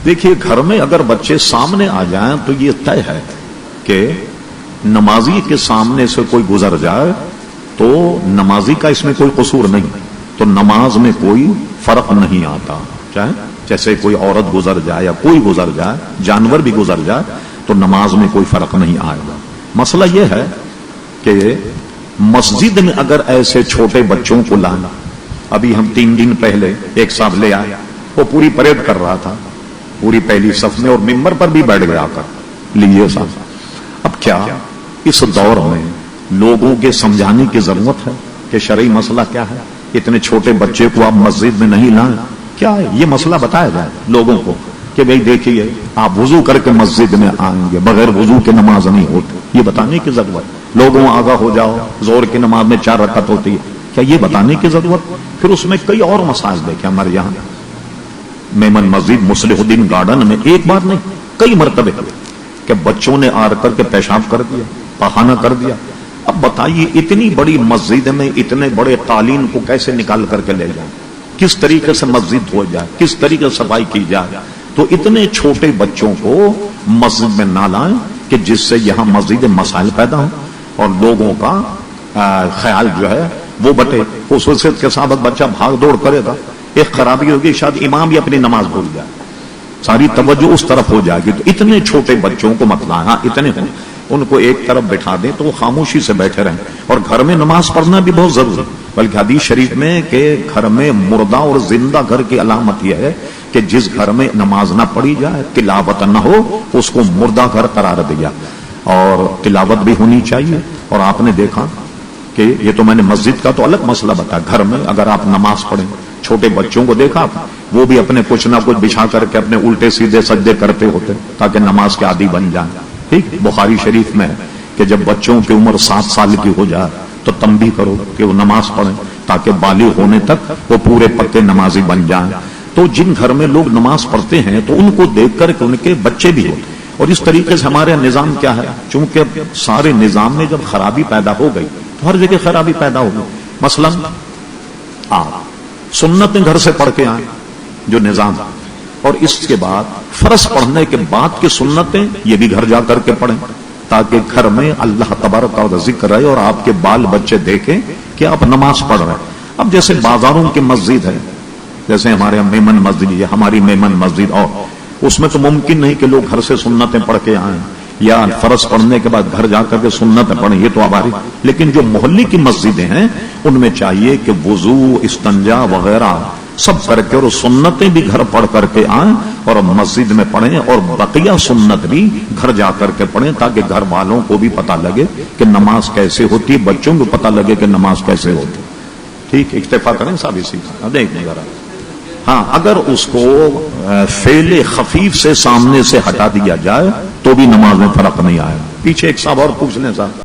دیکھیے گھر میں اگر بچے سامنے آ جائیں تو یہ طے ہے کہ نمازی کے سامنے سے کوئی گزر جائے تو نمازی کا اس میں کوئی قصور نہیں، تو نماز میں کوئی فرق نہیں آتا، چاہے جیسے کوئی عورت گزر جائے یا کوئی گزر جائے، جانور بھی گزر جائے تو نماز میں کوئی فرق نہیں آئے گا۔ مسئلہ یہ ہے کہ مسجد میں اگر ایسے چھوٹے بچوں کو لانا، ابھی ہم 3 دن پہلے ایک صاحب لے آیا، وہ پوری پریڈ کر رہا تھا پوری پہلی صف میں اور ممبر پر بھی بیٹھ گیا کر لیے صاحب۔ اب کیا اس دور میں لوگوں کے سمجھانے کی ضرورت ہے کہ شرعی مسئلہ کیا ہے؟ اتنے چھوٹے بچے کو آپ مسجد میں نہیں لائیں، کیا ہے یہ مسئلہ بتایا جائے لوگوں کو کہ بھئی دیکھیے آپ وضو کر کے مسجد میں آئیں گے، بغیر وضو کے نماز نہیں ہوتی، یہ بتانے کی ضرورت۔ لوگوں آگاہ ہو جاؤ، زور کی نماز میں 4 رکعت ہوتی ہے، کیا یہ بتانے کی ضرورت؟ پھر اس میں کئی اور مسائل دیکھیں ہمارے یہاں میمن مسجد مصلح الدین گارڈن میں ایک بار نہیں کئی مرتبے کہ بچوں نے آ کر کے پیشاب کر دیا، پخانہ کر دیا۔ اب بتائیے اتنی بڑی مسجد میں اتنے بڑے قالین کو کیسے نکال کر کے لے جائیں، کس طریقے سے مسجد ہو جائے، کس طریقے سے صفائی کی جائے؟ تو اتنے چھوٹے بچوں کو مسجد میں نہ لائیں کہ جس سے یہاں مسجد مسائل پیدا ہوں اور لوگوں کا خیال جو ہے وہ بٹے۔ خصوصیت کے ساتھ بچہ بھاگ دوڑ کرے گا، ایک خرابی ہوگی، شاید امام بھی اپنی نماز بھول جائے، ساری توجہ اس طرف ہو جائے گی۔ تو اتنے چھوٹے بچوں کو مت لائیں، ہاں اتنے ہوں ان کو ایک طرف بٹھا دیں تو وہ خاموشی سے بیٹھے رہیں۔ اور گھر میں نماز پڑھنا بھی بہت ضروری، بلکہ حدیث شریف میں کہ گھر میں مردہ اور زندہ گھر کی علامت یہ ہے کہ جس گھر میں نماز نہ پڑھی جائے، تلاوت نہ ہو، اس کو مردہ گھر قرار دیا۔ اور تلاوت بھی ہونی چاہیے۔ اور آپ نے دیکھا کہ یہ تو میں نے مسجد کا تو الگ مسئلہ بتایا، گھر میں اگر آپ نماز پڑھیں، چھوٹے بچوں کو دیکھا وہ بھی اپنے کچھ نہ کچھ بچھا کر کے اپنے الٹے سیدھے سجدے کرتے ہوتے تاکہ نماز کے عادی بن جائیں۔ ٹھیک، بخاری شریف میں ہے کہ جب بچوں کی عمر 7 سال کی ہو جائے تو تنبیہ کرو کہ وہ نماز پڑھیں تاکہ بالغ ہونے تک وہ پورے پکے نمازی بن جائیں۔ تو جن گھر میں لوگ نماز پڑھتے ہیں تو ان کو دیکھ کر کے ان کے بچے بھی ہوتے۔ اور اس طریقے سے ہمارے نظام کیا ہے، چونکہ سارے نظام میں جب خرابی پیدا ہو گئی تو ہر جگہ خرابی پیدا ہو گئی۔ مثلا آپ سنتیں گھر سے پڑھ کے آئیں جو نظام، اور اس کے بعد فرض پڑھنے کے بعد کی سنتیں یہ بھی گھر جا کر کے پڑھیں تاکہ گھر میں اللہ تبارک و تعالی ذکر رہے اور آپ کے بال بچے دیکھیں کہ آپ نماز پڑھ رہے ہیں۔ اب جیسے بازاروں کی مسجد ہے، جیسے ہمارے یہاں میمن مسجد ہے، ہماری میمن مسجد، اور اس میں تو ممکن نہیں کہ لوگ گھر سے سنتیں پڑھ کے آئیں یا فرض پڑھنے کے بعد گھر جا کر کے سنتیں پڑھیں، یہ تو ہماری۔ لیکن جو محلے کی مسجدیں ہیں ان میں چاہیے کہ وضو، استنجا وغیرہ سب کر کے اور سنتیں بھی گھر پڑھ کر کے آئیں اور مسجد میں پڑھیں، اور بقیہ سنت بھی گھر جا کر کے پڑھیں تاکہ گھر والوں کو بھی پتہ لگے کہ نماز کیسے ہوتی ہے، بچوں کو پتہ لگے کہ نماز کیسے ہوتی ہے۔ ٹھیک، اکتفا کریں صاحب اسی کا دیکھنے ذرا۔ ہاں اگر اس کو فعل خفیف سے سامنے سے ہٹا دیا جائے تو بھی نماز میں فرق نہیں آئے۔ پیچھے ایک صاحب اور پوچھ لیں صاحب۔